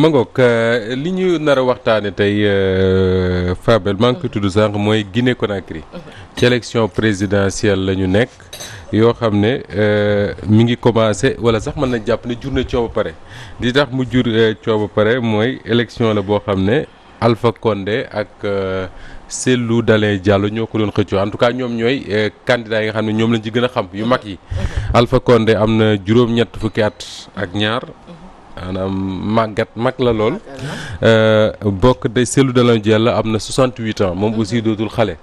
ma ngoog li ñu nar a waxtaane tey Fabel maa ngi koy tudd sànq mooy Guinée Conakry ci élection présidentielle la ñu nekk yoo xam ne mi ngi commencé wala sax mën na jàpp ne jur na coow ba pare li tax mu jur coow ba pare mooy élection la boo xam ne Alpha Condé ak Cellou Dalein Diallo ñoo ko doon xëccoo en tout cas ñoom ñooy candidats yi nga xam ne ñoom lañ ci gën a xam yu mag yi. Alpha Condé am na juróom-ñett fukki at ak ñaar. maanaam mag la lool bokk de Cellou Dalein Diallo am na 68 ans moom aussi dootul xale.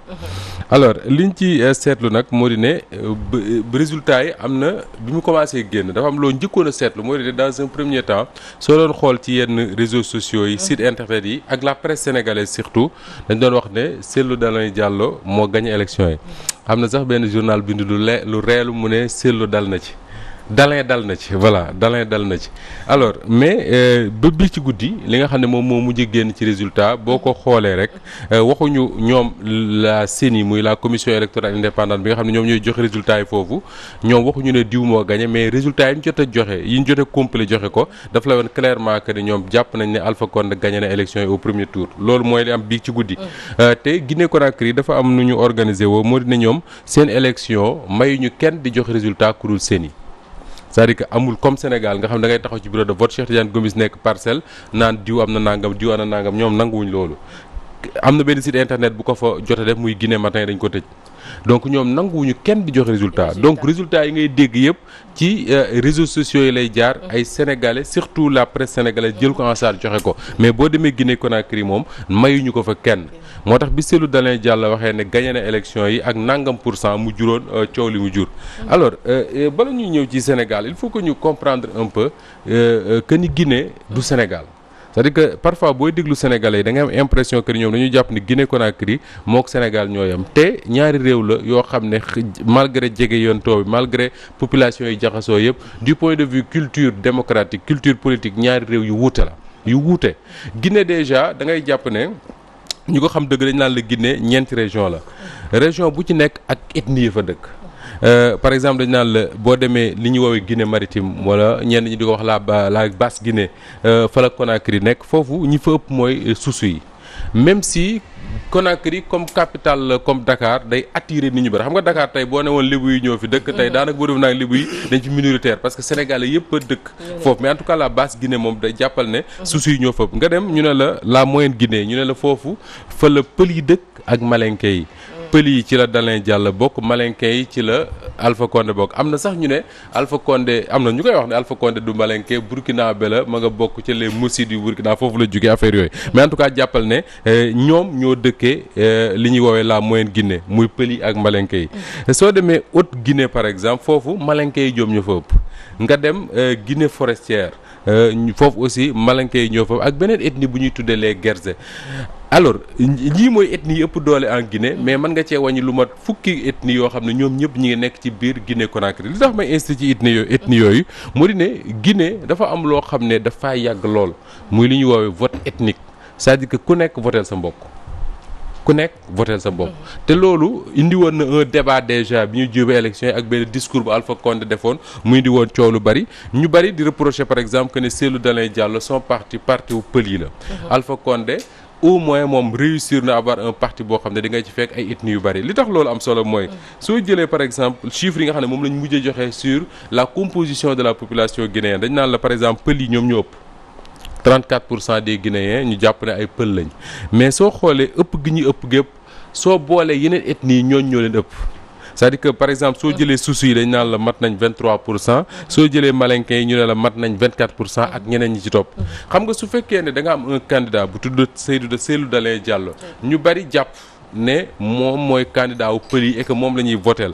alors liñ ci seetlu nag moo di ne résultat yi am na bi mu commencé génn dafa am loo njëkkoon a seetlu moo di ne dans un premier temps soo doon xool ci yenn réseaux sociaux yi site internet yi ak la presse sénégalaise surtout dañ doon wax ne Cellou Dalein Diallo moo gagné élection yi. am na sax benn journal bind lu reelu mu ne Cellou dal na ci. Dalein dal na ci voilà Dalein dal na ci alors mais ba bi ci guddi li nga xam ne moom moo mujj génn ci résultat boo ko xoolee rek waxuñu ñoom la CENI muy la commission électorale indépendante bi nga xam ne ñoom ñooy joxe résultat yi foofu ñoom waxuñu ne diw moo gagné mais résultat yi ñu jot a joxe yi ñu jot a complet joxe ko dafa la woon clairement que ne ñoom jàpp nañ ne Alpha Condé gagné na élection yi au premier tour loolu mooy li am bii ci guddi. te Guinée Conakry dafa am nu ñu organisé woo moo di ne ñoom seen élection mayuñu kenn di joxe résultat ku dul CENI. c'est-à-dire que amul comme Sénégal nga xam da ngay taxaw ci bureau de vote Cheikh Tidiane Gomis nekk parcelle naan diw am na nangam diw am na nangam ñoom nanguwuñ loolu. am na benn site internet bu ko fa jot a def muy Guinée Matin dañ ko tëj donc ñoom nanguwuñu kenn di joxe résultat donc résultat yi ngay dégg yëpp ci réseaux sociaux yi lay jaar ay sénégalais surtout la presse sénégalaise jël ko en charge joxe ko mais boo demee Guinée Conakry moom mayuñu ko fa kenn moo tax bi Cellou Dalein Diallo waxee ne gagné na élection yi ak nangam % mu juróon coow li mu jur. alors bala ñuy ñëw ci Sénégal il faut que ñu comprendre un peu que ni Guinée du Sénégal. c'est-à-dire que parfois booy déglu sénégalais yi da nga am impression que ñoom dañuy jàpp ni Guinée Conakry mook Sénégal ñoo yam te ñaari réew la yoo xam ne malgré jege yoon too bi malgré population yi jaxasoo yëpp du point de vue culture démocratique culture politique ñaari réew yu wuute la yu wuute. Guinée déjà da ngay jàpp ne ñu ko xam dëgg dañ naan la Guinée ñeenti région la région bu ci nekk ak ethnie yi fa dëkk. par exemple dañ naan la boo demee li ñu woowee Guinée maritime wala ñenn ñi di ko wax la basse Guinée fa la Conakry nekk foofu ñi fa ëpp mooy susu yi même si Conakry comme capitale la comme Dakar day attirer nit ñu bari xam nga Dakar tey boo ne woon lébu yi ñoo fi dëkk tey daanaka boo def naa lébu yi dañ fi minoritaire parce que sénégalais yëpp a dëkk foofu mais en tout cas la basse Guinée moom day jàppal ne susu yi ñoo fa ëpp nga dem ñu ne la moyenne Guinée ñu ne la foofu fa la pël yi dëkk ak malinke yi pël yi ci la Dalein Diallo bokk malinke yi ci la Alpha Condé bokk am na sax ñu ne Alpha Condé am na ñu koy wax ne Alpha Condé du malinke burkinabé la ma nga bokk ci les moussis du Burkina foofu la jógee affaire yooyu mais en tout cas jàppal ne ñoom ñoo dëkkee li ñuy woowee la moyenne Guinée muy pël yi ak malinke yi soo demee Haute Guinée par exemple foofu malinke yi ñoom ñoo fa ëpp nga dem Guinée forestière foofu aussi malinke yi ñoo fa ëpp ak beneen ethnie bu ñuy tuddee les Guerzé alors lii mooy ethnie yi ëpp doole en Guinée mais mën nga cee wàññi lu mat fukki ethnie yoo xam ne ñoom ñëpp ñi ngi nekk ci biir Guinée Conakry li tax may insisté ci ethnie yooyu moo di ne Guinée dafa am loo xam ne dafaa yàgg lool muy li ñuy woowee vote ethnique c'est-à-dire que ku nekk voteel sa mbokk ku nekk voteel sa mbokk te loolu indi woon na un débat déjà bi ñu jubee élection yi ak benn discours bu Alpha Condé defoon mu indi woon coow lu bari ñu bari di reprocher par exemple que ne Cellou Dalein Diallo son parti wu pël yi la Alpha Condé au moins moom réussir na avoir un parti boo xam ne di nga ci fekk ay ethnies yu bari li tax loolu am solo mooy soo jëlee par exemple chiffres yi nga xam ne moom lañ mujjee joxe sur la composition de la population guinéenne dañ naan la par exemple pël yi ñoom ñu ëpp 34% des Guinéens ñu jàpp ne ay pël lañ mais soo xoolee ëpp gi ñu ëpp gépp soo boolee yeneen ethnies yi ñoo leen ëpp c'est-à-dire que par exemple soo jëlee susu yi dañ naan la mat nañ 23% soo jëlee malinke yi ñu ne la mat nañ 24% ak ñeneen ñi ci topp xam nga su fekkee ne da nga am un candidat bu tudd Cellou Dalein Diallo ñu bari jàpp ne moom mooy candidat wu pël yi et que moom la ñuy votel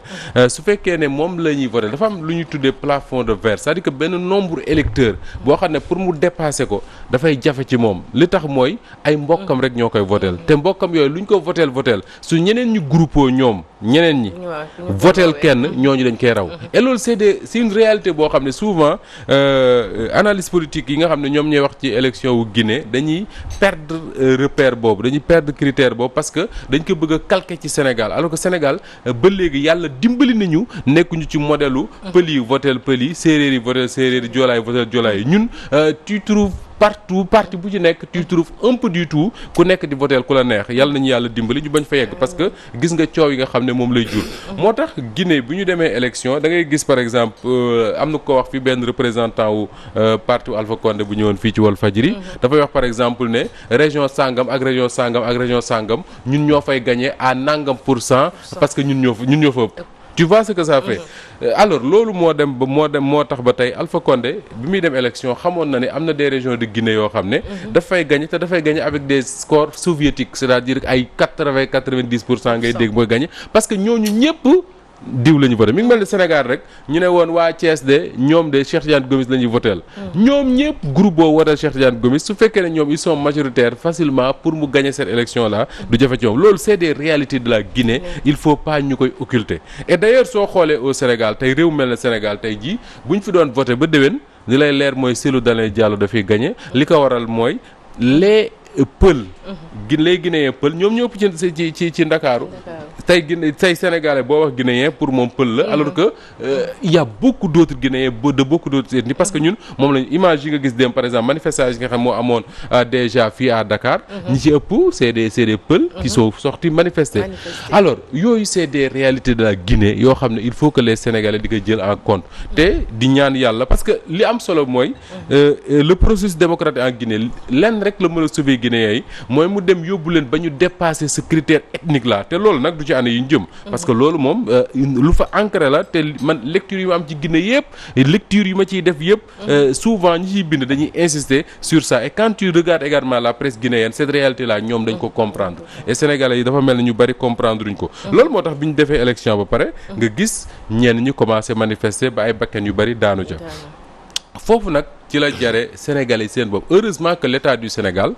su fekkee ne moom la ñuy votel dafa am lu ñuy tuddee plafond de verre c'est-à-dire que benn nombre électeur boo xam ne pour mu dépasser ko dafay jafe ci moom li tax mooy ay mbokkam rek ñoo koy votel te mbokkam yooyu lu ñu ko votel su ñeneen ñu groupé ñoom ñeneen ñi votel kenn ñooñu dañ koy raw et loolu c'est une réalité boo xam ne souvent analyse politique yi nga xam ne ñoom ñooy wax ci élection wu Guinée dañuy perdre repère boobu dañuy perdre critère boobu parce que dañ ko bëgg a calquer ci Sénégal alors que Sénégal ba léegi yàlla dimbali nañu nekkuñu ci modèle u pël yi votel pël yi séeréer yi votel séeréer yi joolaa yi votel joolaa yi ñun tu trouves partout parti bu ci nekk tu trouves un peu du tout ku nekk di voter ku la neex yàlla nañu yàlla dimbali ñu bañ fa yegg parce que gis nga coow yi nga xam ne moom lay jur. moo tax Guinée bu ñu demee élection da ngay gis par exemple am na ko wax fi benn représentant wu parti Alpha Condé bu ñëwoon fii ci Walfadjri dafay wax par exemple ne région sangam ak région sangam ak région sangam ñun ñoo fay gagné à nangam % parce que ñun ñoo fa ëpp. tu vois ce que ça fait alors loolu moo tax ba tey Alpha Condé bi muy dem élection xamoon na ne am na des régions de Guinée yoo xam ne dafay gagné te dafay gagné avec des scores soviétiques c'est-à-dire ay 90% ngay dégg mooy gagné parce que ñooñu ñëpp diw la ñu voté mi ngi mel ni Sénégal rek ñu ne woon waa Thiès de ñoom de Cheikh Tidiane Gomis la ñuy voteel ñoom ñëpp groupe boo woteel Cheikh Tidiane Gomis su fekkee ne ñoom ils sont majoritaires facilement pour mu gagner cette élection là du jafe ci ñoom loolu c'est des réalités de la Guinée il faut pas ñu koy occulter et d'ailleurs soo xoolee au Sénégal tey réew mel ne Sénégal tey jii bu ñu fi doon voté ba déwén li lay leer mooy Cellou Dalein Diallo dafay gagner li ko waral mooy les pël les Guinéens pël ñoom ñoo ëpp ci Ndakaaru tey sénégalais boo wax guinéen pour moom pël la alors que il y a beaucoup d'autres Guinéens de beaucoup d'autres ethnies parce que ñun moom lañu image yi nga gis dem par exemple manifestation yi nga xam moo amoon déjà fii à Dakar ñi ci ëpp c'est des pël qui sont sortis manifester alors yooyu c'est des réalités de la Guinée yoo xam ne il faut que les sénégalais di ko jël en compte te di ñaan yàlla parce que li am solo mooy le processus démocratique en Guinée lenn rek la mën a sauver Guinéens yi mooy mu dem yóbbu leen ba ñu dépasser ce critère ethnique là te loolu nag du ci année yi ñu jëm parce que loolu moom lu fa ancré la te man lecture yi ma am ci Guinée yëpp lecture yi ma ciy def yëpp souvent ñi ciy bind dañuy insister sur ça et quand tu regardes également la presse guinéenne cette réalité là ñoom dañ ko comprendre et sénégalais yi dafa mel ne ñu bari comprendre duñ ko loolu moo tax bi ñu defee élection ba pare nga gis ñenn ñu commencé manifester ba ay bakkan yu bari daanu ca foofu nag ci la jare Sénégalais seen bopp heureusement que l'État du Sénégal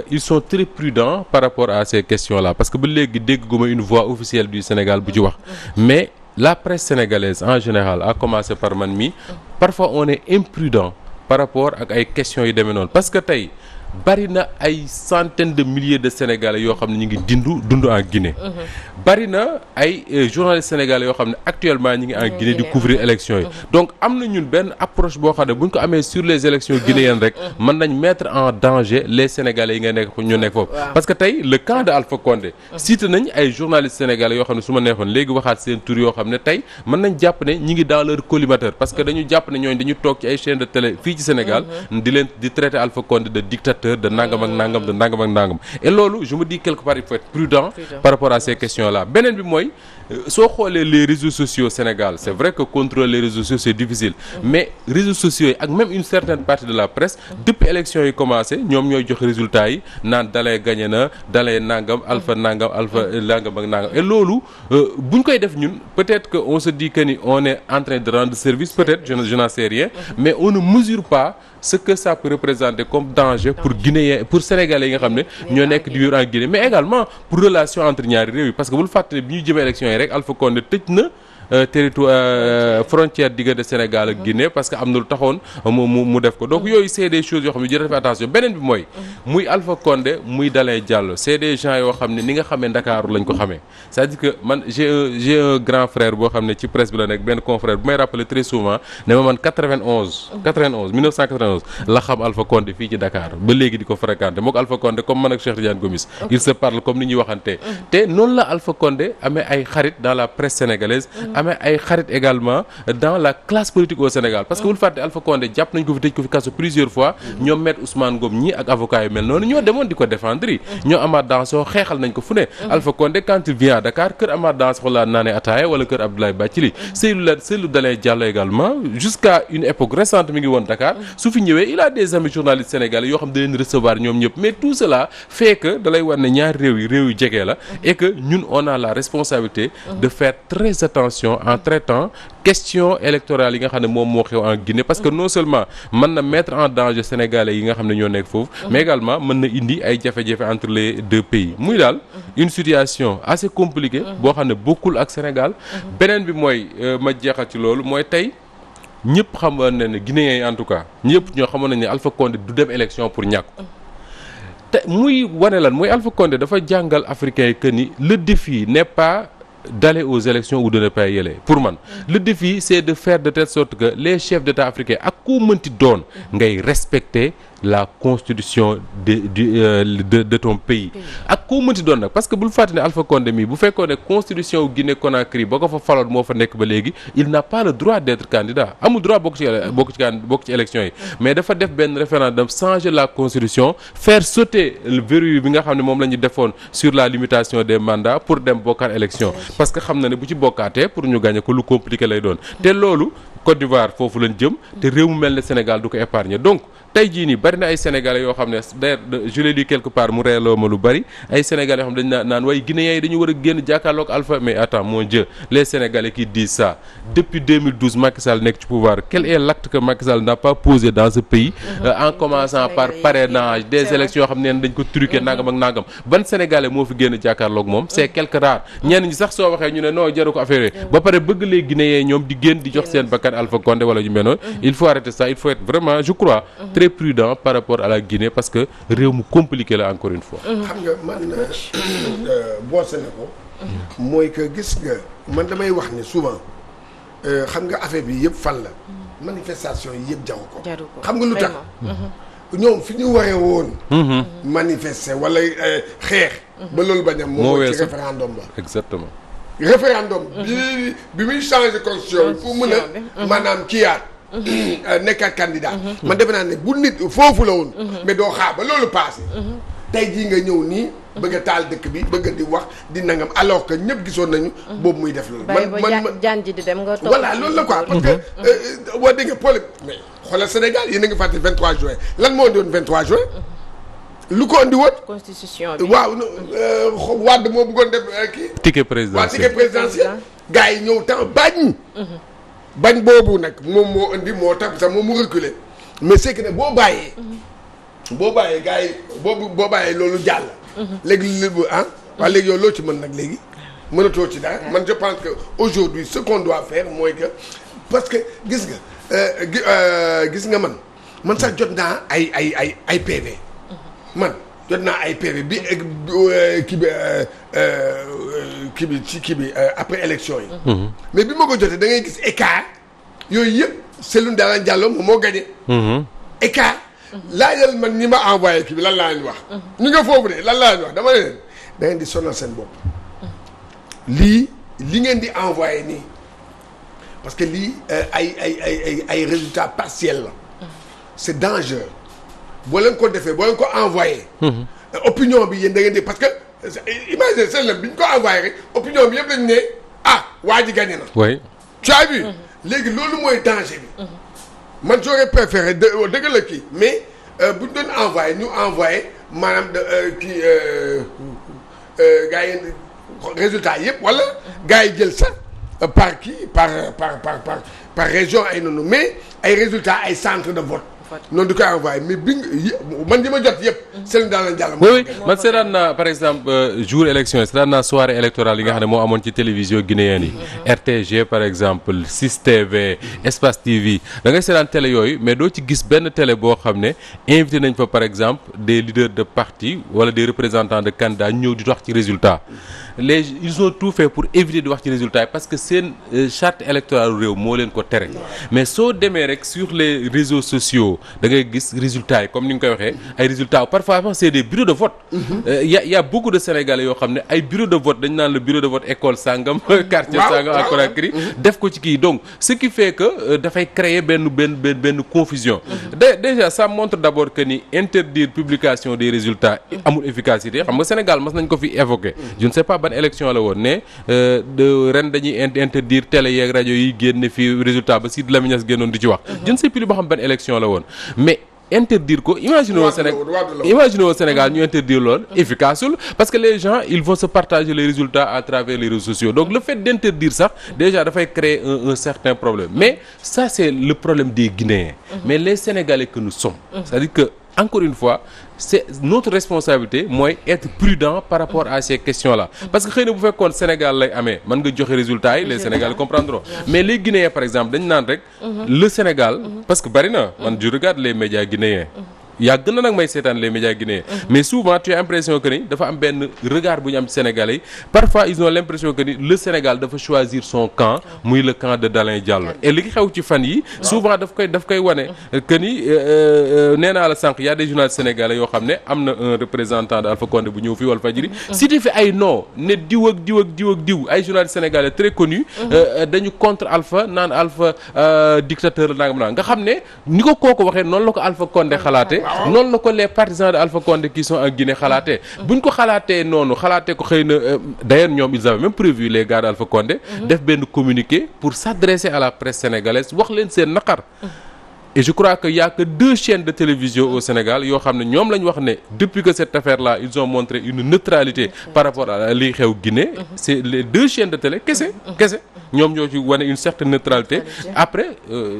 ils sont très prudents par rapport à ces questions-là parce que ba léegi dégguma une voix officielle du Sénégal bu ci wax mais la presse sénégalaise en général à commencer par man mi parfois on est imprudent par rapport ak ay questions yu demee noonu parce que tey bari na ay centaines de milliers de Sénégalais yoo xam ne ñu ngi dund en Guinée. bari na ay journalistes sénégalais yoo xam ne actuellement ñu ngi en Guinée di couvrir élections yi. donc am na ñun benn approche boo xam ne bu ñu ko amee sur les élections guinéennes rek mën nañ mettre en danger les Sénégalais yi nga nekk ñu nekk foofu. parce que tey le camp de Alpha Condé. cité nañ ay journalistes sénégalais yoo xam ne su ma neexoon léegi waxaat seen tur yoo xam ne tey mën nañ jàpp ne ñi ngi dans leur collimateur parce que dañu jàpp ne ñooñu dañu toog ci ay chaînes de télé fii ci Sénégal. di traiter Alpha Condé de dictateur. de nangam ak nangam de nangam ak nangam et loolu je me dis quelque part il faut être prudent par rapport à ces questions là beneen bi mooy soo xoolee les réseaux sociaux Sénégal c'est vrai que contrôler les réseaux sociaux c'est difficile mais réseaux sociaux yi ak même une certaine partie de la presse depuis élection yi commencé ñoom ñooy jox résultats yi naan dalee gagné na dalee nangam alpha nangam ak nangam et loolu bu ñu koy def ñun peut-être que on se dit que ni on est en train de rendre service peut-être je n'en sais rien mais on ne mesure pas ce que ça peut représenter comme danger pour Guinéens pour Sénégalais yi nga xam ne ñoo nekk di vivre en Guinée mais également pour relation entre ñaari réew yi parce que bul fàttali bi ñu jëmee élection yi rek Alpha Condé tëj na territoire frontière diggante Sénégal ak Guinée parce que am na lu taxoon mu def ko donc yooyu c'est des choses yoo xam ne jërë def attention beneen bi mooy muy Alpha Condé muy Dalein Diallo c'est des gens yoo xam ne ni nga xamee Ndakaaru lañ ko xamee c'est-à-dire que man j'ai un grand frère boo xam ne ci presse bi la nekk benn confrère bu may rappeler très souvent ne ma man 1991 la xam Alpha Condé fii ci Dakar ba léegi di ko fréquenter mook Alpha Condé comme man ak Cheikh Tidiane Gomis il se parle comme ni ñuy waxantee te noonu la Alpha Condé amee ay xarit dans la presse sénégalaise amee ay xarit également dans la classe politique au Sénégal parce que bul fàtte Alpha Condé jàpp nañ ko fi tëj ko fi kaso plusieurs fois ñoom maître Ousmane Ngom ñi ak avocat yu mel noonu ñoo demoon di ko défendre yi ñoo Amath Dansokho xeexal nañ ko fu ne Alpha Condé quand il vient à Dakar kër Amath Dansokho la naane ataaya wala kër Abdoulaye Bathily Cellou Dalein Diallo également jusqu'à une époque récente mi ngi woon Dakar su fi ñëwee il a des amis journalistes sénégalais yoo xam da leen recevoir ñoom ñëpp mais tout cela fait que da lay war ne ñaari réew yu jege la et que ñun on a la responsabilité de faire très attention en traitant question électorale yi nga xam ne moom moo xew en Guinée parce que non seulement mën na mettre en danger sénégalais yi nga xam ne ñoo nekk foofu mais également mën na indi ay jafe-jafe entre les deux pays muy daal une situation assez compliquée boo xam ne bokkul ak Sénégal beneen bi mooy ma jeexal ci loolu mooy tey ñëpp xamoon na ne Guinéens yi en tout cas ñëpp ñoo xamoon nañ ne Alpha Condé du dem élection pour ñàkk te muy wane lan mooy Alpha Condé dafa jàngal africains yi que ni le défi n'est pas d'aller aux élections ou de ne pas y aller pour man le défi c'est de faire de telle sorte que les chefs d'État africains ak koo mënti doon ngay respecter la constitution de ton pays ak koo mënti doon nag parce que bul fàtte ne Alpha Condé mii bu fekkoon ne constitution Guinée Conakry ba ko fa faloon moo fa nekk ba léegi il n'a pas le droit d'être candidat amul droit bokk ci élection yi mais dafa def benn référendum changer la constitution faire sauter le verrou bi nga xam ne moom la ñu defoon sur la limitation des mandats pour dem bokkaat élection parce que xam na ne bu ci bokkaatee pour ñu gagner ko lu compliqué lay doon te loolu Côte d'Ivoire foofu lañ jëm te réew mu mel ne Sénégal du ko épargner donc tey jii nii bari na ay sénégalais yoo xam ne d'ailleurs je l'ai lu quelque part mu reeloo ma lu bari ay sénégalais yoo xam ne dañ naan waaye guinéens yi dañu war a génn jàkkaarloog Alpha mais attends mon Dieu les sénégalais qui disent ça depuis 2012 Macky Sall nekk ci pouvoir quel est l'acte que Macky Sall n'a pas posé dans ce pays en commençant par parrainage des élections yoo xam ne dañ ko truqué nangam ak nangam ban sénégalais moo fi génn jàkkaarloog moom c'est quelque rare ñenn ñi sax soo waxee ñu ne non jaru ko affaire ba pare bëgg les guinéens ñoom di génn di jox seen bakkan Alpha Condé wala ñu mel noonu il faut arrêter ça il faut être vraiment je crois très prudent par rapport à la Guinée parce que réew mu compliqué la encore une fois. xam nga man boose na ko. mooy que gis nga man damay wax ne souvent xam nga affaire bi yëpp fan la. manifestation yi yëpp jaru ko. xam nga lu tax. ñoom fi ñu waree woon. manifester wala xeex. ba loolu bañ a moo ci référendum ba. exactement. référendum bi muy changer constitution pour mën a maanaam kiyaat. nekkaat candidat. man defe naa ne bu nit foofu la woon. mais doo xaar ba loolu passé. tey jii nga ñëw nii. bëgg a taal dëkk bi bëgg di wax di nangam alors que ñëpp gisoon nañu. boobu muy def loolu. man jaan ji di dem nga toog. voilà loolu la quoi parce que boo déggee problème mais xoolal Sénégal yéen a ngi fàttali 23 juin lan moo doon 23 juin. lu ko andi woon. constitution bi waaw Wade moo bëggoon def kii. ticket présidentiel waaw ticket présidentiel. gars yi ñëw temps bañ boobu nag moom moo indi moo tax sax moom mu reculer mais c'est que ne boo bàyyee gars yi boo bàyyee loolu jàll. léegi léegi waaw léegi yow loo ci mën nag léegi mënatoo ci dara man je pense que aujourd'hui ce qu'on doit faire mooy que parce que gis nga man sax jot naa ay PV. man jot naa ay PV bi kii bi après élection yi. mais bi ma ko jotee da ngay gis écart yooyu yëpp Cellou Dalein Diallo moom moo gagné. écart laajal man ñi ma envoyé kii bi lan laa leen wax. ñu nga foofu de lan laa leen wax dama leen da ngeen di sonal seen bopp. li ngeen di envoyé nii parce que lii ay résultats partiels la. c'est dangereux. boo leen ko defee boo leen ko envoyé. opinion bi yéen da ngeen di parce que imagine seen bi ñu ko envoyé rek opinion bi yëpp lañu ne waa ji gagné na. oui. tu as vu. léegi loolu mooy danger bi. man j'aurais préféré dëgg la kii mais bu ñu doon envoyé ñu envoyé maanaam kii gars yi résultat yëpp wala gars yi jël sax par kii par région ay noonu mais ay résultats ay centre de vote. noonu di koy envoyé mais bi man di ma jot yëpp. Cellou Dalein Diallo. oui man seetaan naa par exemple jour élection yi seetaan naa soirée électorale yi nga xam ne moo amoon ci télévision guinéenne yi. RTG par exemple 6TV Espace TV da ngay seetaan télé yooyu mais doo ci gis benn télé boo xam ne invité nañ fa par exemple des leaders de parti wala des représentants de candidats ñëw di wax ci résultat. ils ont tout fait pour éviter di wax ci résultat yi parce que seen charte électorale réew moo leen ko tere mais soo demee rek sur les réseaux sociaux da ngay gis résultats yi comme ni nga koy waxee ay résultats parfois c'est des bureaux de vote. y a beaucoup de Sénégalais yoo xam ne ay bureaux de vote dañ naan le bureau de vote école sangam. quartier sangam à Conakry def ko ci kii donc ce qui fait que dafay créer benn confusion. déjà ça montre d'abord que ni interdire publication des résultats amul efficacité xam nga Sénégal mas nañ ko fi évoquer je ne sais pas ban élection la woon ne ren dañuy interdire télé yeeg rajo yi génne fii résultat ba Sidy Lamine Niasse génnoon di ci wax. je ne sais plus ba xam ban élection la woon mais interdire ko imagine au Sénégal ñu interdire lool efficaceul parce que les gens ils vont se partager les résultats à travers les réseaux sociaux donc le fait d'interdire sax déjà dafay créer un certain problème mais ça c'est le problème des Guinéens mais les Sénégalais que nous sommes c'est-à-dire que encore une fois c'est notre responsabilité mooy être prudent par rapport à ces questions-là parce que xëy na bu fekkoon Sénégal lay amee mën nga joxe résultats yi les Sénégalais comprendront mais les Guinéens par exemple dañ naan rek le Sénégal parce que bari na man je regarde les médias guinéens yàgg na nag may seetaan les médias guinéens. Mais souvent tu as l'impression que ni dafa am benn regard bu ñu am ci Sénégalais yi parfois ils ont l'impression que ni le Sénégal dafa choisir son camp muy le camp de Dalein Diallo et li xew ci fan yi souvent daf koy wane que ni nee naa la sànq y a des journalistes sénégalais yoo xam ne am na un représentant de Alpha Condé bu ñëw fii Walfadjri cité fi ay non ne diw ak diw ak diw ak diw ay journalistes sénégalais très connus dañu contre Alpha naan Alpha dictateur la nangam nga xam ne ni ko kooku waxee noonu la ko Alpha Condé xalaatee noonu la ko les partisans de Alpha Condé qui sont en Guinée xalaatee buñ ko xalaatee noonu xalaatee ko xëy na d'ailleurs ñoom ils avaient même prévu les gars de Alpha Condé def benn communiqué pour s'adresser à la presse sénégalaise wax leen seen naqar et je crois que y a que 2 chaînes de télévision au Sénégal yoo xam ne ñoom la ñu wax ne depuis que cette affaire là ils ont montré une neutralité par rapport à liy xew Guinée c'est les 2 chaînes de télé kese ñoom ñoo ci wane une certaine neutralité après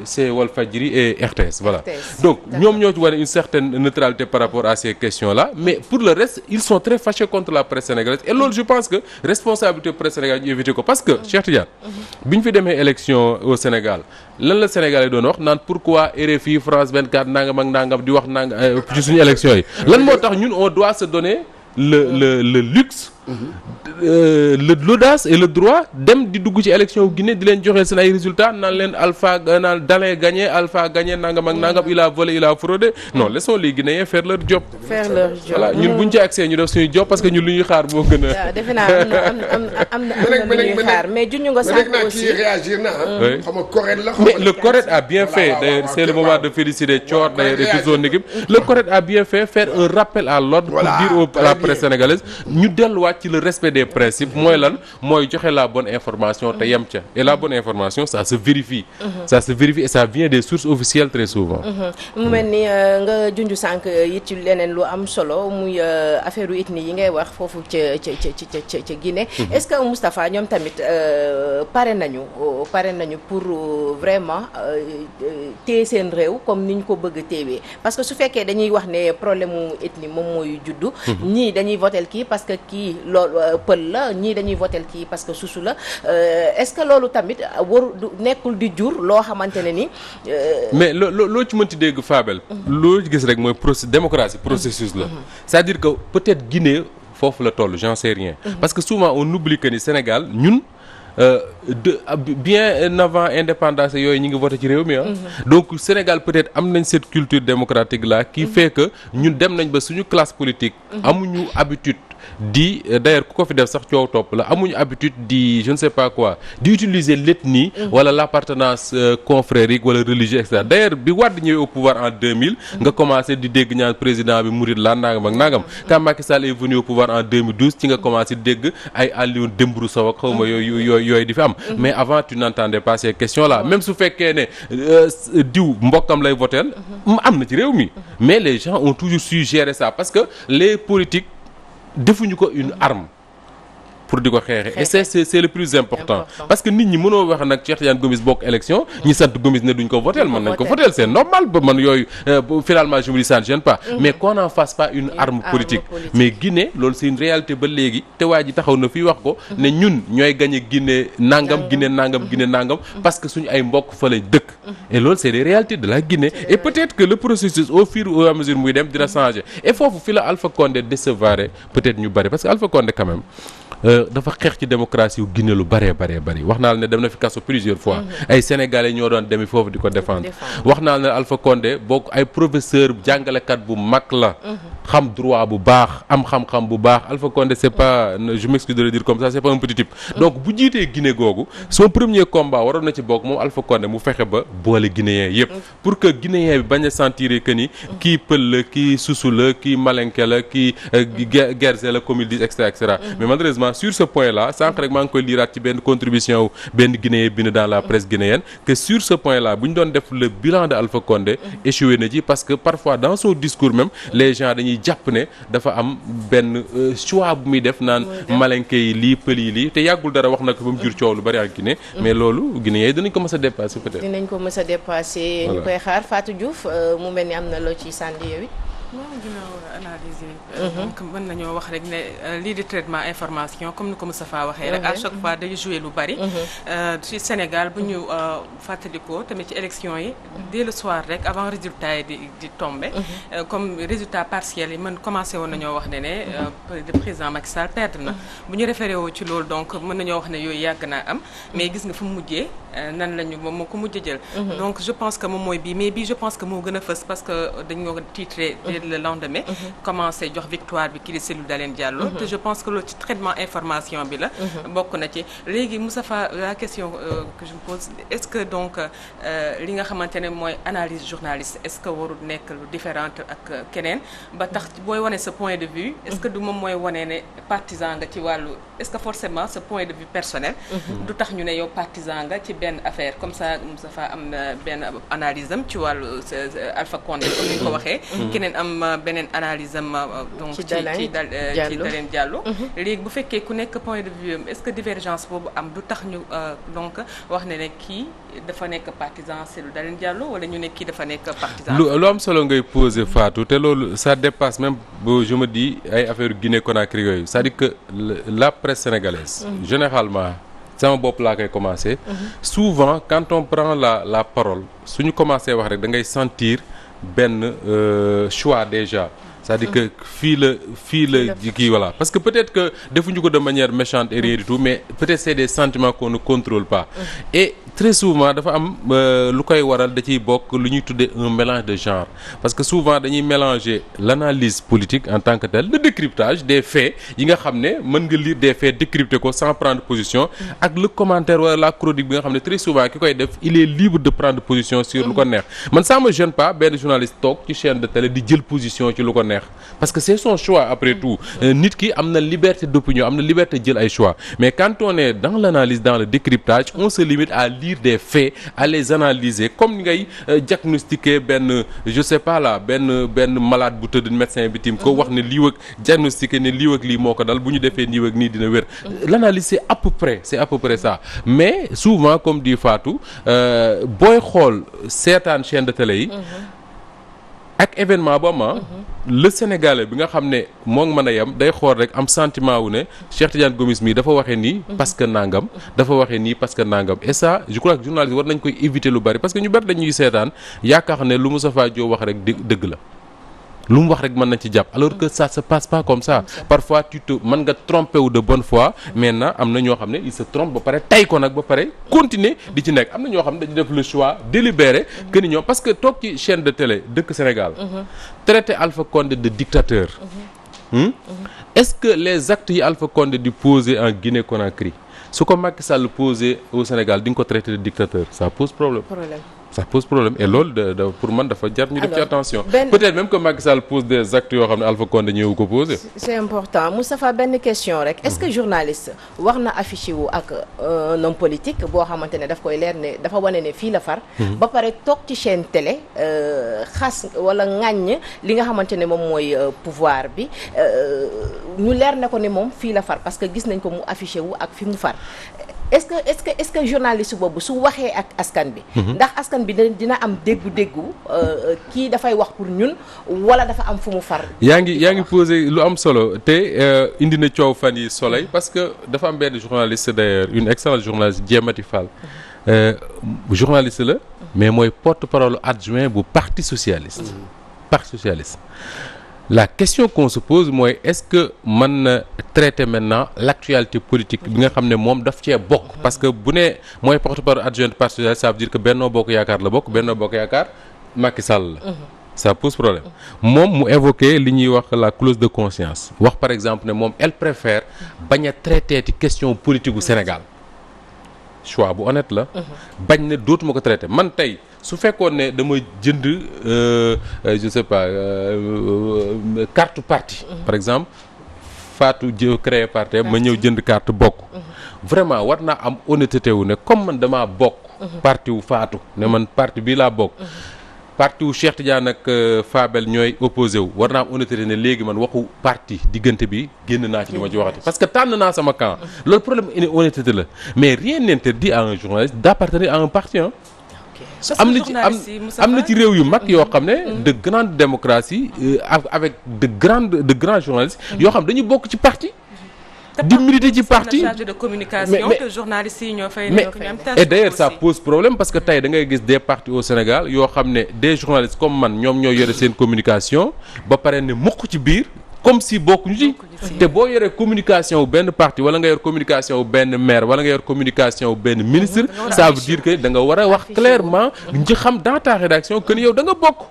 c'est Walfadjri et RTS voilà donc ñoom ñoo ci wane une certaine neutralité par rapport à ces questions là mais pour le reste ils sont très fâchés contre la presse sénégalaise et loolu je pense que responsabilité presse sénégalaise ñu éviter ko parce que Cheikh Tidiane bi ñu fi demee élection au Sénégal lan la Sénégalais doon wax naan pourquoi RFI France 24 nangam ak nangam di wax nangam ci suñu élection yi lan moo tax ñun on doit se donner le luxe l'audace et le droit dem di dugg ci élection Guinée di leen joxe seen ay résultats naan leen Alpha naan Dalein gagné Alpha gagné nangam ak nangam il a volé il a fraudé non laissons les Guinéens faire leur job. Voilà ñun buñ ci accès ñu def suñu job parce que ñun lu ñuy xaar boo gën a. defe naa am na lu ñuy xaar mais junj nga sànq aussi réagir na xam nga correct la. mais le correct a bien fait d'ailleurs c'est le moment de féliciter Thior d'ailleurs et toute son équipe le correct a bien fait faire un rappel à l'ordre pour dire à la presse sénégalaise ñu delluwaat ci le respect des principes mooy lan mooy joxe la bonne information te yem ca et la bonne information ça se vérifie et ça vient des sources officielles très souvent mu mel ni nga junj sànq it ci leneen lu am solo muy affaire u ethnie yi ngay wax foofu ca Guinée est-ce que Moustapha ñoom tamit pare nañu pour vraiment téye seen réew comme ni ñu ko bëgg a téewee parce que su fekkee dañuy wax ne problème mu ethnie moom mooy juddu ñii dañuy votel kii parce que kii loolu pël la ñii dañuy votel kii parce que susu la est-ce que loolu tamit nekkul di jur loo xamante ne ni mais loo ci mënti dégg Fabel loo gis rek mooy démocratie processus la c'est-à-dire que peut-être Guinée foofu la toll j'en sais rien parce que souvent on oublie que ni Sénégal ñun bien avant indépendance yooyu ñi ngi voté ci réew mi donc Sénégal peut-être am nañ cette culture démocratique là qui fait que ñun dem nañ ba suñu classe politique amuñu habitude di d'ailleurs ku ko fi def sax coow topp la amuñu habitude di je ne sais pas quoi di utiliser l'ethnie wala l'appartenance confrérique wala religieuse et cetera d'ailleurs bi Wade ñëwee au pouvoir en 2000 nga commencé di dégg ñaan président bi Mouride la nangam ak nangam quand Macky Sall est venu au pouvoir en 2012 ci nga commencé dégg ay Alioune Dembourou Sow ak xawma yooyu di fi am mais avant tu n'entendais pas ces questions là même su fekkee ne diw mbokkam lay voter am na ci réew mi mais les gens ont toujours su gérer ça parce que les politiques defuñu ko une arme pour di ko xeexe et c'est le plus important parce que nit ñi mënoo wax nag Cheikh Tidiane Gomis bokk élection ñi sant Gomis ne duñ ko voter mën nañ ko voter c'est normal ba man yooyu finalement je me dis ça ne gêne pas mais qu'on n'en fasse pas une arme politique mais Guinée loolu c'est une réalité ba léegi te waa ji taxaw na fii wax ko ne ñun ñooy gagner Guinée nangam parce que suñu ay mbokk fa lañ dëkk et loolu c'est des réalités de la Guinée et peut-être que le processus au fur et à mesure muy dem dina changer et foofu fi la Alpha Condé décevoir peut-être ñu bari parce que Alpha Condé quand même dafa xeex ci démocratie yu Guinée lu bari wax naa la ne dem na fi kaso plusieurs fois ay sénégalais ñoo doon demi foofu di ko défendre wax naa la ne Alpha Condé bokk ay professeur jàngalekat bu mag la xam droit bu baax am xam-xam bu baax Alpha Condé c'est pas je m'excuse de le dire comme ça c'est pas un petit type donc bu jiitee Guinée googu son premier combat waroon na ci bokk moom Alpha Condé mu fexe ba boole guinéen yépp pour que guinéen bi bañ a sentir que ni kii pël la kii susu la kii malinké la kii guerze la comme ils disent et cetera mais malheureusement sur ce point là sànq rek maa ngi koy liiraat ci benn contribution benn guinéen bind dans la presse guinéenne que sur ce point là bu ñu doon def le bilan de Alpha Condé échoué na ci parce que parfois dans son discours même les gens dañuy jàpp ne dafa am benn choix bu muy def naan malinké yi lii pël yi lii te yàggul dara wax na ko ba mu jur coow lu bari ak Guinée mais loolu guinéen yi dinañ ko mës a dépasser peut-être dinañ ko mës a dépasser ñu koy xaar Fatou Diouf mu mel ni am na loo ci sànni yow it moom ginnaaw analyse donc mën nañoo wax rek ne lii di traitement information comme ni ko Moustapha waxee rek à chaque fois day jouer lu bari ci Sénégal bu ñu fàttalikoo tamit ci élection yi dès le soir rek avant résultat yi di tomber comme résultat partiel yi mën commencé woon nañoo wax ne le président Macky Sall perdre na bu ñu référé woo ci loolu donc mën nañoo wax ne yooyu yàgg naa am mais gis nga fu mu mujjee nan lañu moom moo ko mujj jël donc je pense que moom mooy bii mais bii je pense que moo gën a fës parce que dañoo titré le lendemain commencé jox victoire bi kii di Cellou Dalein Diallo te je pense que loolu ci traitement information bi la bokk na ci léegi Moustapha la question que je me pose est-ce que donc li nga xamante ne mooy analyse journaliste est-ce que warul nekk lu différente ak keneen ba tax booy wane sa point de vue est-ce que du moom mooy wane ne partisan nga ci wàllu est-ce que forcément ce point de vue personnel du tax ñu ne yow partisan nga ci benn affaire comme ça Moustapha am na benn analyse am ci wàllu Alpha Condé comme ni nga ko waxee keneen am beneen analyse am donc ci Dalein Diallo léegi bu fekkee ku nekk point de vue am est-ce que divergence boobu am du tax ñu donc wax ne kii dafa nekk partisan Cellou Dalein Diallo wala ñu ne kii dafa nekk partisan lu am solo ngay poser Fatou te loolu ça dépasse même je me dis ay affaire Guinée Conakry yooyu c'est-à-dire que la presse sénégalaise généralement sama bopp laa koy commencer souvent quand on prend la parole suñu commencé wax rek da ngay sentir benn choix déjà c'est-à-dire que fii la kii voilà parce que peut-être que defuñu ko de manière méchante et rien du tout mais peut-être c'est des sentiments qu'on ne contrôle pas et très souvent dafa am lu koy waral da ciy bokk lu ñuy tuddee un mélange de genre parce que souvent dañuy mélanger l'analyse politique en tant que telle le décryptage des faits yi nga xam ne mën nga lire des faits décrypter ko sans prendre position ak le commentaire wala la chronique bi nga xam ne très souvent ki koy def il est libre de prendre position sur lu ko neex man ça me gêne pas benn journaliste toog ci chaîne de télé di jël position ci lu ko neex parce que c'est son choix après tout nit ki am na liberté d'opinion am na liberté jël ay choix mais quand on est dans l'analyse dans le décryptage on se limite à lire des faits à les analyser comme ni ngay diagnostiquer benn je sais pas là benn malade bu tëdd médecin bi tim ko wax ne lii ak diagnostiquer ne lii ak lii moo ko dal bu ñu defee nii ak nii dina wér l'analyse c'est à peu près ça mais souvent comme dit Fatou booy xool seetaan chaîne de télé yi ak événement ba le Sénégalais bi nga xam ne moo ngi mën a yem day xool rek am sentiment wu ne Cheikh Tidiane Gomis mii dafa waxee nii parce que nangam dafa waxee nii parce que nangam et ça je crois que journaliste war nañ koy éviter lu bari parce que ñu bari dañuy seetaan yaakaar ne lu Moustapha Diop wax rek dëgg la lu mu wax rek mën na ci jàpp alors que ça se passe pas comme ça parfois mën nga tromper wu de bonne foi maintenant am na ñoo xam ne il se trompe ba pare tay ko nag ba pare continuer di ci nekk am na ñoo xam ne dañu def le choix délibéré que ni ñoom parce que toog ci chaîne de télé dëkk Sénégal traiter Alpha Condé de dictateur est-ce que les actes yi Alpha Condé di poser en Guinée Conakry su ko Macky Sall poser au Sénégal di nga ko traiter de dictateur ça pose problème ça pose problème et loolu pour man dafa jar ñu def ci attention peut-être même que Macky Sall pose des actes yoo xam ne Alpha Condé ñëw ko poser c'est important Moustapha benn question rek est-ce que journaliste war na affiché wu ak un homme politique boo xamante ne daf koy leer ne dafa wane ne fii la far ba pare toog ci chaîne télé xas wala ŋàññ li nga xamante ne moom mooy pouvoir bi ñu leer ne ko ne moom fii la far parce que gis nañ ko mu affiché wu ak fi mu far est-ce que journaliste boobu su waxee ak askan bi ndax askan bi dina am déggu kii dafay wax pour ñun wala dafa am fu mu far yaa ngi posé lu am solo te indi na coow fan yi Soleil parce que dafa am benn journaliste d'ailleurs une excellente journaliste Diemati Fall journaliste la mais mooy porte-parole adjoint bu parti socialiste la question qu'on se pose mooy est-ce que mën na traiter maintenant l'actualité politique bi nga xam ne moom daf cee bokk parce que bu ne mooy porte-parole adjoint du parti socialiste ça veut dire que Benno Bokk Yaakaar la bokk Benno Bokk Yaakaar Macky Sall la ça pose problème moom mu évoquer li ñuy wax la clause de conscience wax par exemple ne moom elle préfère bañ a traiter ci question politique gu Sénégal choix bu honnête la bañ ne dootuma ko traiter man tey su fekkoon ne dama jënd je sais pas carte parti par exemple Fatou Diop créé parti ma ñëw jënd carte bokk vraiment war naa am honnêteté wu ne comme man damaa bokk parti wu Fatou ne man parti bii laa bokk parti wu Cheikh Tidiane ak Fabel ñooy opposé wu war naa am honnêteté ne léegi man waxu parti diggante bi génn naa ci li ma ci waxati parce que tànn naa sama camp loolu problème honnêteté la mais rien n'interdit à un journaliste d'appartenir à un parti am na ci réew yu mag yoo xam ne de grande démocratie avec de grands journalistes yoo xam dañu bokk ci parti di militer ci parti chargé de communication te journalistes yi ñoo fay nekk ñu am et d'ailleurs ça pose problème parce que tey da ngay gis des partis au Sénégal yoo xam ne des journalistes comme man ñoom ñoo yore seen communication ba pare ne mukk ci biir comme si bokkuñu ci te boo yoree communication wu benn parti wala nga yor communication wu benn maire wala nga yor communication wu benn ministre ça veut dire que da nga war a wax clairement ñu xam dans ta rédaction que ni yow da nga bokk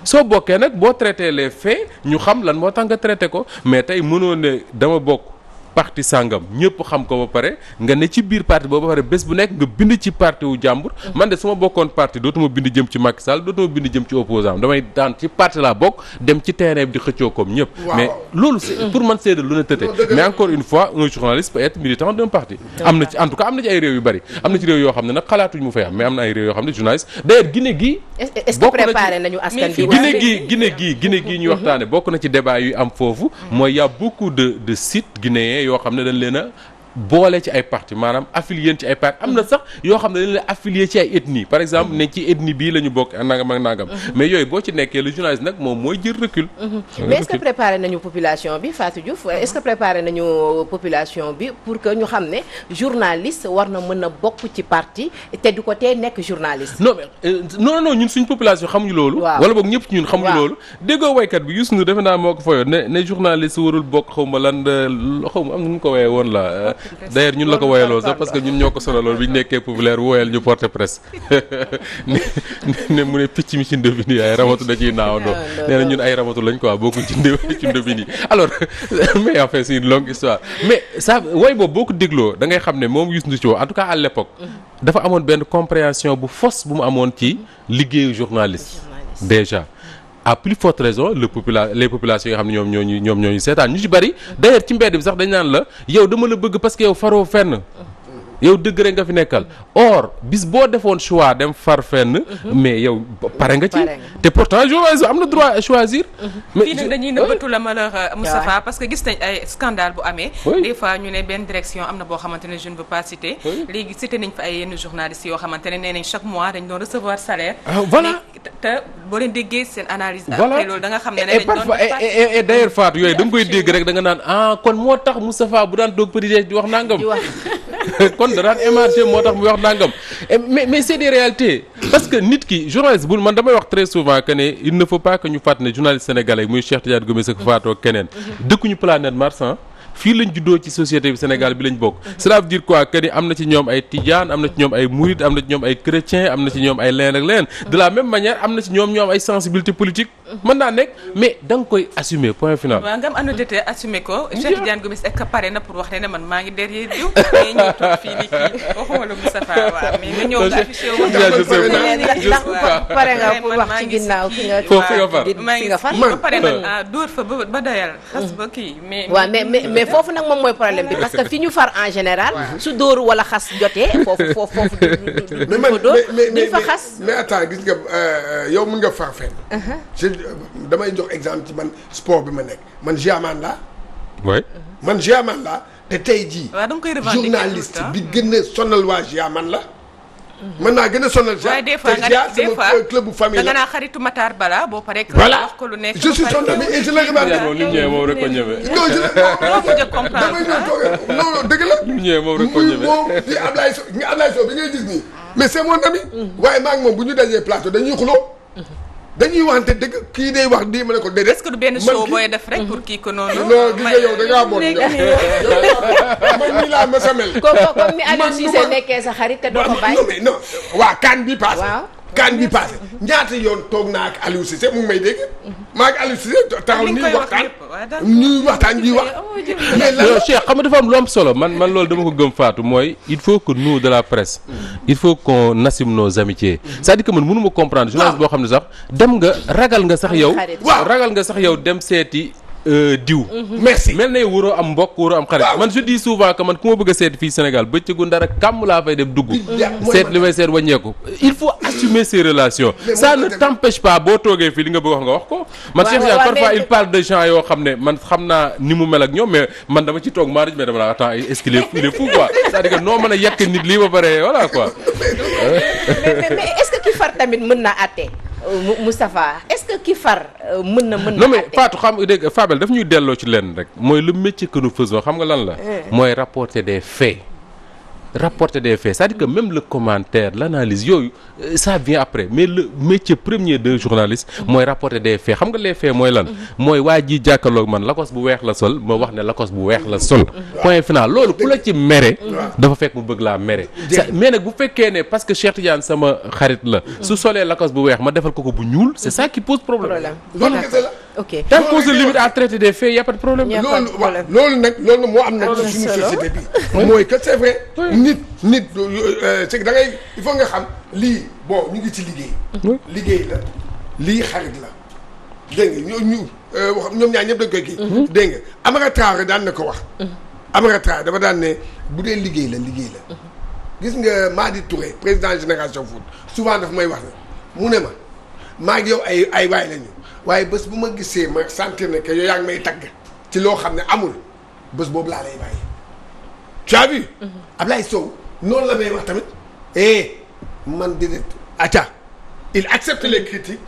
soo bokkee nag boo traité les faits ñu xam lan moo tax nga traité ko mais tey mënoo ne dama bokk parti sàngam ñëpp xam ko ba pare nga ne ci biir parti boobu ba pare bés bu nekk nga bind ci parti wu jàmbur man de su ma bokkoon parti dootuma bind jëm ci Macky Sall dootuma bind jëm ci opposant damay daan ci parti laa bokk dem ci terrain bi di xëccoo comme ñëpp mais loolu c'est pour man c'est de l'honnêteté mais encore une fois un journaliste peut être militant d'un parti am na ci en tout cas am na ci ay réew yu bari am na ci réew yoo xam ne nag xalaatuñ mu fay am mais am na ay réew yoo xam ne journaliste d'ailleurs Guinée gii est-ce que préparé nañu askan bi Guinée gii ñuy waxtaane bokk na ci débat yu am foofu mooy y a beaucoup de sites guinéens yoo xam ne dañ leen a boole ci ay parti maanaam affilié ci ay parti am na sax yoo xam ne dañ leen affilié ci ay ethnie par exemple ne ci ethnie bii la ñu bokk nangam ak nangam mais yooyu boo ci nekkee le journaliste nag moom mooy jël recul mais est-ce que préparé nañu population bi Fatou Diouf est-ce que préparé nañu population bi pour que ñu xam ne journaliste war na mën a bokk ci parti te du ko tee nekk journaliste non ñun suñ population xamuñu loolu wala boog ñëpp ci ñun xamuñu loolu déggoo waykat bi Youssou Ndour defe naa moo ko fayoon ne journaliste warul bokk xaw ma lan xaw ma am na nu mu ko woyee woon la d'ailleurs ñun la ko woyaloo sax parce que ñun ñoo ko sonaloon bi ñu nekkee populaire woyal ñu porte presse ne mu ne picc mi ci ndëbin yi ay ramatu da ciy naawandoo nee na ñun ay ramatu lañ quoi bokkuñ ci ndëbin yi alors mais en fait c'est une longue histoire mais ça woy boobu boo ko dégloo da ngay xam ne moom Youssou Ndour ci en tout cas à l'époque dafa amoon benn compréhension bu fausse bu mu amoon ci liggéeyu journaliste déjà à plus forte raison les populations yoo xam ne ñoom ñooñu seetaan ñu ci bari d'ailleurs ci mbedd bi sax dañ naan la yow dama la bëgg parce que yow faroo fenn yow dëgg rek nga fi nekkal or bis boo defoon choix dem far fenn mais yow pare nga ci te pourtant journaliste am na droit choisir mais fii nag dañuy nëbbatu la malheur Moustapha parce que gis nañ ay scandale bu amee des fois ñu ne benn direction am na boo xamante ne je ne veux pas citer léegi cité nañ fa ay yenn journalistes yoo xamante ne nee nañ chaque mois dañ doon recevoir salaire voilà te boo leen déggee seen analyse après loolu da nga xam ne dañ doon et d'ailleurs Fatou yooyu da nga koy dégg rek da nga naan kon moo tax Moustapha bu daan doog petit di wax nangam kon da daan émarger moo tax muy wax nangam mais c'est des réalités parce que nit ki journaliste bu man damay wax très souvent que ne il ne faut pas que ñu fàtte ne journaliste sénégalais muy Cheikh Tidiane Gomis ak Fatou keneen dëkkuñu planète Mars fii lañ juddoo ci société bi Sénégal bi lañ bokk cela veut dire quoi que ni am na ci ñoom ay tijaan am na ci ñoom ay murid am na ci ñoom ay chrétien am na ci ñoom ay leen ak leen de la même manière am na ci ñoom ay sensibilité politique mën naa nekk mais da nga koy assumer point final. waaw nga am honnêteté assumer ko. Cheikh Tidiane Gomis est-ce que pare na pour wax ne man maa ngi derrière diw mais ñëw toog fii di kii waxuma la Moustapha waaw mais nga ñëw nga affiché wu. ndax pare nga pour wax ci ginnaaw fi nga. foofu nga far fi nga far ba pare nag dóor fa ba doyal xas ba kii mais. waaw mais foofu nag moom mooy problème bi parce que fi ñu far en général su dóor wala xas jotee foofu du ko dóor duñ fa xas. mais attends gis nga yow mën nga far fenn. damay jox exemple ci man sport bi ma nekk man Giaman laa. oui. man Giaman laa te tey jii. waaw da nga koy revendiquer journaliste bi gën a sonal waa Giaman la. mën naa gën a sonal. waaye des fois sama club bu famille la da nga naa xaritu Matar Bala boo paree. voilà wax ko lu nekk je suis son ami et je le remarque. lu ñëwee moom rek ko ñëwee. non je doo ko jëkk comprendre damay ñëw toog non dëgg la. lu ñëwee moom rek ko ñëwee moom di Ablaye Sow bi ngay gis nii. mais c'est mon ami. waaye maa ngi moom bu ñu dajee plateau dañuy xuloo. dañuy waxante dëgg kii day wax di ma ne ko déedéet. est-ce que du benn show booy def rek pour kii ko noonu. non gis nga yow da ngaa bon man nii laa mës a mel. comme ni Aliou Cissé nekkee sa xarit te doo ko bàyyi. non mais non waa kaan bi passé. waaw kaan bi passé ñaata yoon toog naa ak Aliou Cissé mu ngi may dégg. maa ak Aliou Cissé taxaw ñuy waxtaan ñuy waxtaan ñuy wax. mais non Cheikh xam nga dafa am lu am solo man loolu dama ko gëm Fatou mooy il faut que nous de la presse il faut qu'on assume nos amitiés c'est-à-dire que man mënuma comprendre journaliste boo xam ne sax dem nga ragal nga sax yow. waaw ragal nga sax yow dem seeti diw. merci mel na waroo am mbokk waroo am xarit. man je dis souvent que man ku ma bëgg a seet fii Sénégal bëccëgu ndara kàmm laa fay dem dugg. seet li may seet wàññeeku. il faut assumer ses relations. ça ne t'empêche pas boo toogee fii li nga bëgg wax nga wax ko. man Cheikh Tidiane parfois il parle de gens yoo xam ne man xam naa ni mu mel ak ñoom mais man dama ci toog maa mais dama la attends est-ce qu'il est fou quoi c'est-à-dire que noo mën a yekk nit lii ba pare voilà quoi. mais est-ce que ki far tamit mën na àtte Moustapha est-ce que ki far mën na non mais Fatou xam nga dégg Fabel daf ñuy delloo ci lenn rek mooy le métier que nous faisons xam nga lan la. mooy rapporter des faits. C'est-à-dire que même le commentaire l'analyse yooyu ça vient après mais le métier premier d'un journaliste mooy rapporter des faits xam nga les faits mooy lan mooy waa ji jàkkaarloog man Lacoste bu weex la sol ma wax ne Lacoste bu weex la sol point final loolu ku la ci mere dafa fekk mu bëgg laa mere mais nag bu fekkee ne parce que Cheikh Tidiane sama xarit la su solee Lacoste bu weex ma defal ko bu ñuul c'est ça qui pose problème. loolu kese la. ok tant qu'on se limite à traiter des faits y a pas de problème. loolu nag moo am nag ci suñu société bi mooy que c'est vrai nit c'est que da ngay il faut nga xam lii bon ñu ngi ci liggéey la lii xarit la dégg nga ñoom ñaar ñëpp dañ koy kii dégg nga Amara Traoré daan na ko wax Amara Traoré dafa daan ne bu dee liggéey la gis nga Madi Touré président Génération Foot souvent daf may wax ne mu ne ma maa ngi yow ay waay lañu waaye bés bu ma gisee ma sentir ne que yow yaa ngi may tagg ci loo xam ne amul bés boobu laa lay bàyyi tu as vu Ablaye Sow noonu la may wax tamit man déedéet aca il accepte les critiques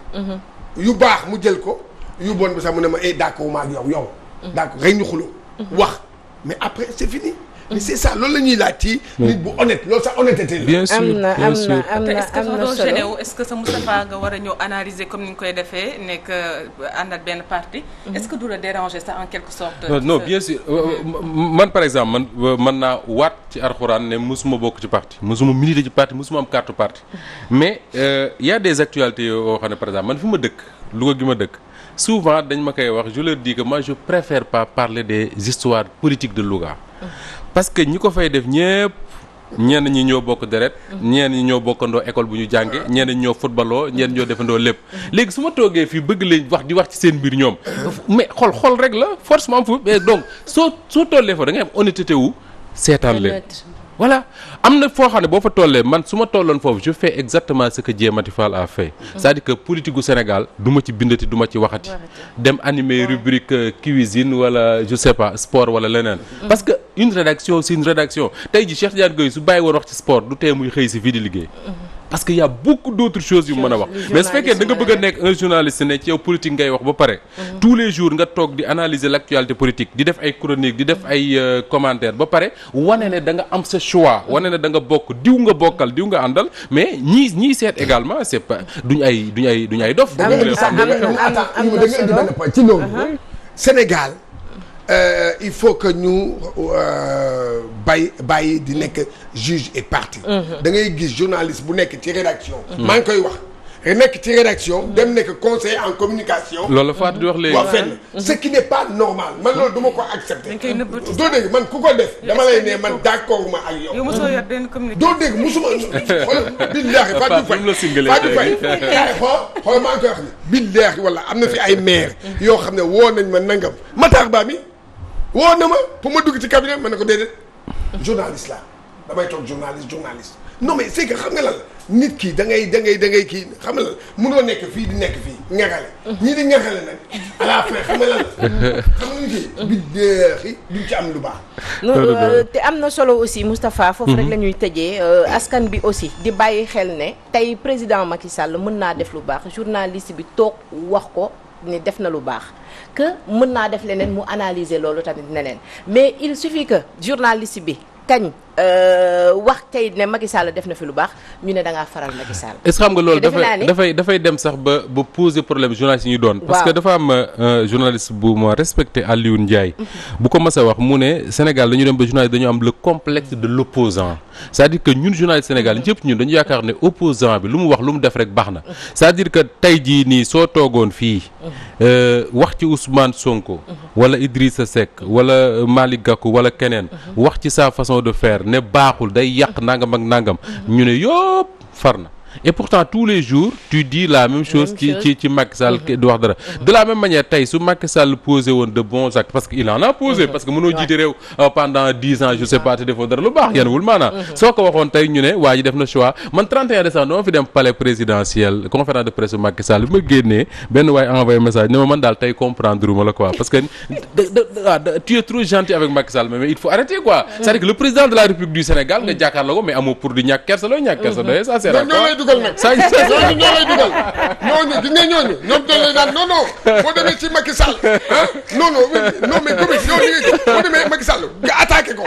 yu baax mu jël ko yu bon bi sax mu ne ma d'accord maa ak yow d'accord rek ñu xuloo wax mais après c'est fini mais c'est ça loolu la ñuy laaj ci nit bu honnête loolu sax honnêteté la. bien sûr am na solo est-ce que sa Moustapha nga war a ñëw analyser comme ni nga koy defee nekk àndat benn parti. est-ce que du la déranger ça en quelque sorte. non bien sûr man par exemple man naa waat ci Alxuraan ne musuma bokk ci parti musuma militer ci parti musuma am carte parti mais y a des actualités yoo xam ne par exemple man fi ma dëkk Louga gi ma dëkk souvent dañ ma koy wax je leur dis que moi je préfère pas parler des histoires politiques de Louga. parce que ñi ko fay def ñëpp ñenn ñi ñoo bokk deret ñenn ñi ñoo bokkandoo école bu ñu jànge ñenn ñi ñoo footballoo ñenn ñoo defandoo lépp léegi su ma toogee fii bëgg leen di wax ci seen mbir ñoom mais xol rek la forcément fu mais donc soo tollee fa da ngay am honnêteté wu seetaan leen voilà am na foo xam ne boo fa tollee man su ma tolloon foofu je fais exactement ce que Dié Mati Fall a fait c'est-à-dire que politique gu Sénégal du ma ci bindati du ma ci waxati dem animer rubrique cuisine wala je sais pas sport wala leneen parce que une rédaction c'est une rédaction tey ji Cheikh Tidiane Gueye su bàyyi woon wax ci sport du tee muy xëy si fii di liggéey parce que y a beaucoup d'autres choses yu mën a wax mais su fekkee da nga bëgg a nekk un journaliste ne ci yow politique ngay wax ba pare tous les jours nga toog di analyser l'actualité politique di def ay chroniques di def ay commentaires ba pare wane ne da nga am sa choix wane ne da nga bokk diw nga bokkal diw nga àndal mais ñii seet également c'est pas duñ ay dof da nga indi benn point ci loolu Sénégal il faut que ñu bàyyi di nekk juge et partie da ngay gis journaliste bu nekk ci rédaction maa ngi koy wax nekk ci rédaction dem nekk conseiller en communication loolu la Fatou di wax léegi waaw fenn ce qui n'est pas normal man loolu du ma ko accepter doo dégg man ku ko def dama lay ne man d'accord ma ak yow mosoo yor benn communication doo dégg musuma xool billaahi Fatou Faye xool maa ngi koy wax ni billaahi wala am na fi ay maire yoo xam ne woo nañ ma nangam Matar Ba mi woo na ma pour ma dugg ci cabinet ma ne ko déedéet journaliste la damay toog journaliste non mais c'est que xam nga lan la nit ki da ngay kii xam nga lan mënoo nekk fii di nekk fii ñaxale ñii di ñaxale nag à la fin xam nga lan la xam nga ñu kii bi deexi duñ ci am lu baax te am na solo aussi Moustapha foofu rek la ñuy tëjee askan bi aussi di bàyyi xel ne tey président Macky Sall mën naa def lu baax journaliste bi toog wax ko ni def na lu baax que mën naa def leneen mu analyser loolu tamit neneen mais il suffit que journaliste bi kañ wax tey ne Macky Sall def na fi lu baax ñu ne da ngaa faral Macky Sall. est-ce que xam nga loolu dafay dem sax ba poser problème journaliste yi ñu doon. parce que dafa am journaliste bu ma respecté Alioune Ndiaye. bu ko mas a wax mu ne Sénégal dañu dem ba journaliste dañu am le complexe de l'opposant c'est-à-dire que ñun journaliste Sénégal ñëpp ñun dañu yaakaar ne opposant bi lu mu wax lu mu def rek baax na c'est-à-dire que tey jii nii soo toogoon fii wax ci Ousmane Sonko. wala Idrissa Seck wala Malick Gakou wala keneen. wax ci sa façon de faire ne baaxul day yàq nangam ak nangam. ñu ne yëpp far na et pourtant tous les jours tu dis la même chose ci Macky Sall du wax dara de la même manière tey su Macky Sall posé woon de bons actes parce que il en a posé parce que mënoo jiite réew pendant 10 ans je sais pas te defoo dara lu baax yan wul maanaam soo ko waxoon tey ñu ne waa ji def na choix man 31 décembre dama fi dem palais présidentiel conférence de presse Macky Sall bi ma génnee benn waaye envoyé message ne ma man daal tey comprendre ma la quoi parce que tu es trop gentil avec Macky Sall mais il faut arrêter quoi c'est-à-dire que le président de la République du Sénégal nga jàkkaarloo ko mais amoo pour di ñàkk kersa looy ñàkk kersa doye ça c'est ñoo lay dugal nag ñooñu ñoo lay dugal ñooñu gis nga ñooñu ñoom dañ lay naan non boo demee ci Macky Sall ah non mais Gomis yow li nga boo demee Macky Sall nga attaqué ko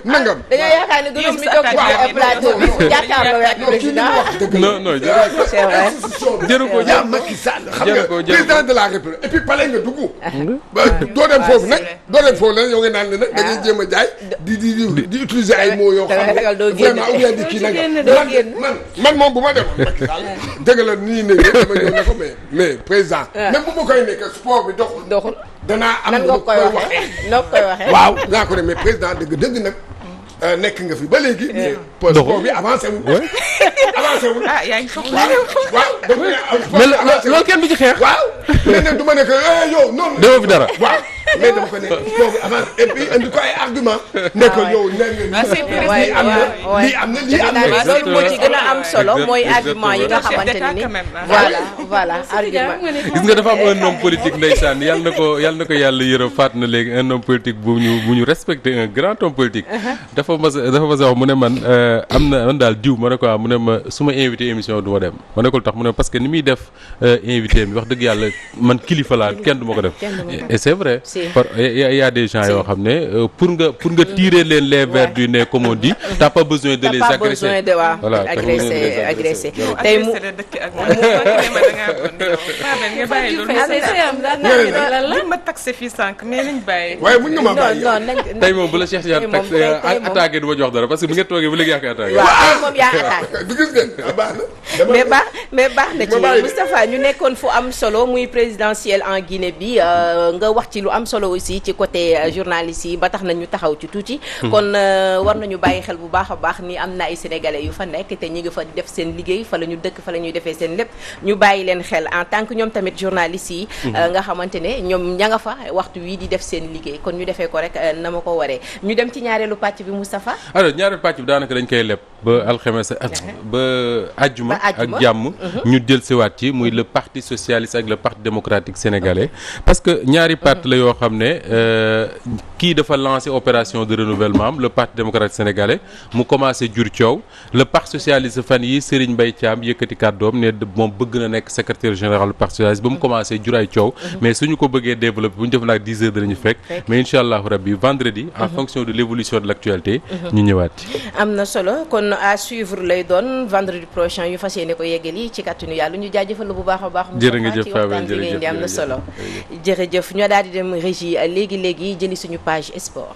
nangam dañoo yaakaar ne Gomis mi toog ci plateau bi jàkkaarloo ak président non jëru ko yaa Macky Sall xam nga président de la République et puis palais nga dugg doo dem foofu nag yow nga naan ne nag da ngay jéem a jaay di utiliser ay mots yoo xam ne vraiment ou bien di kii nangam man moom bu ma demoon Macky Sall dëgg la nii ne dama ñëw ne ko mais président même bu ma koy nekk sport bi doxul danaa am nan nga koy waxee waaw naa ko ne mais président dëgg nag nekk nga fi ba léegi mais sport bi avancé wul ah yaa ngi foog waaw mais loolu kenn du ci xeex waaw mais nag du ma nekk yow noonu defoo fi dara waaw mais dama ko ne sport bi avancé et puis indi ko ay argument nekk yow lii am na loolu moo ci gën a am solo mooy argument yi nga xamante ni voilà argument gis nga dafa am un homme politique ndeysaan yàlla na ko yàlla yërëm faat na léegi un homme politique bu ñu respecté un grand homme politique dafa mas a wax mu ne man man daal diw ma ne ko mu ne ma su ma invité émission du ma dem ma ne ko lu tax mu ne parce que ni muy def invité mi wax dëgg yàlla man kilifa laa kenn du ma ko def et c'est vrai il y a des gens yoo xam ne pour nga tirer leen les vers du nez comme on dit t'as pas besoin de les agresser voilà agresser tey mu ma taxé fii sànq mais nañ bàyyi waaye muñ nga ma bàyyi tey moom bu la Cheikh Tidiane tax attaqué du ma jox dara parce que bi nga toogee ba léegi yaa koy attaqué waaw moom yaa attaqué du gis ngeen baax na mais baax na ci Moustapha ñu nekkoon fu am solo muy présidentielle en Guinée bi nga wax ci lu am solo aussi ci côté journaliste yi ba tax na ñu taxaw ci tuuti kon war nañu bàyyi xel bu baax a baax ni am na ay sénégalais yu fa nekk te ñi ngi fa def seen liggéey fa la ñu dëkk fa la ñuy defee seen lépp ñu bàyyi leen xel en tant que ñoom tamit journaliste yi nga xamante ne ñoom ña nga fa waxtu wii di def seen liggéey kon ñu defee ko rek na ma ko waree ñu dem ci ñaareelu pàcc bi Moustapha alors ñaareelu pàcc bi daanaka dañ koy leb ba alxames ba àjjuma ak jàmm ñu dellusiwaat ci muy le parti socialiste ak le parti démocratique sénégalais parce que ñaari parti la yoo xam ne kii dafa lancé opération de renouvellement am le parti démocratique sénégalais mu commencé jur coow le parti socialiste fan yi Serigne Mbaye Thiam yëkkati kàddoom ne moom bëgg na nekk secrétaire général du parti socialiste ba mu commencé jur ay coow mais suñu ko bëggee développer bu ñu def nag 10 heures danañu fekk mais incha allahu rabbi vendredi en fonction de l'évolution de l'actualité ñu ñëwaat am na solo kon à suivre lay doon vendredi prochain yu fas yéene ko yeggali ci kàttanu yàlla ñu jaajëfal la bu baax a baax jërëjëf ci waxtaan bi ngeen di am na solo jërëjëf ñoo daal di dem régie léegi jëli suñu page sport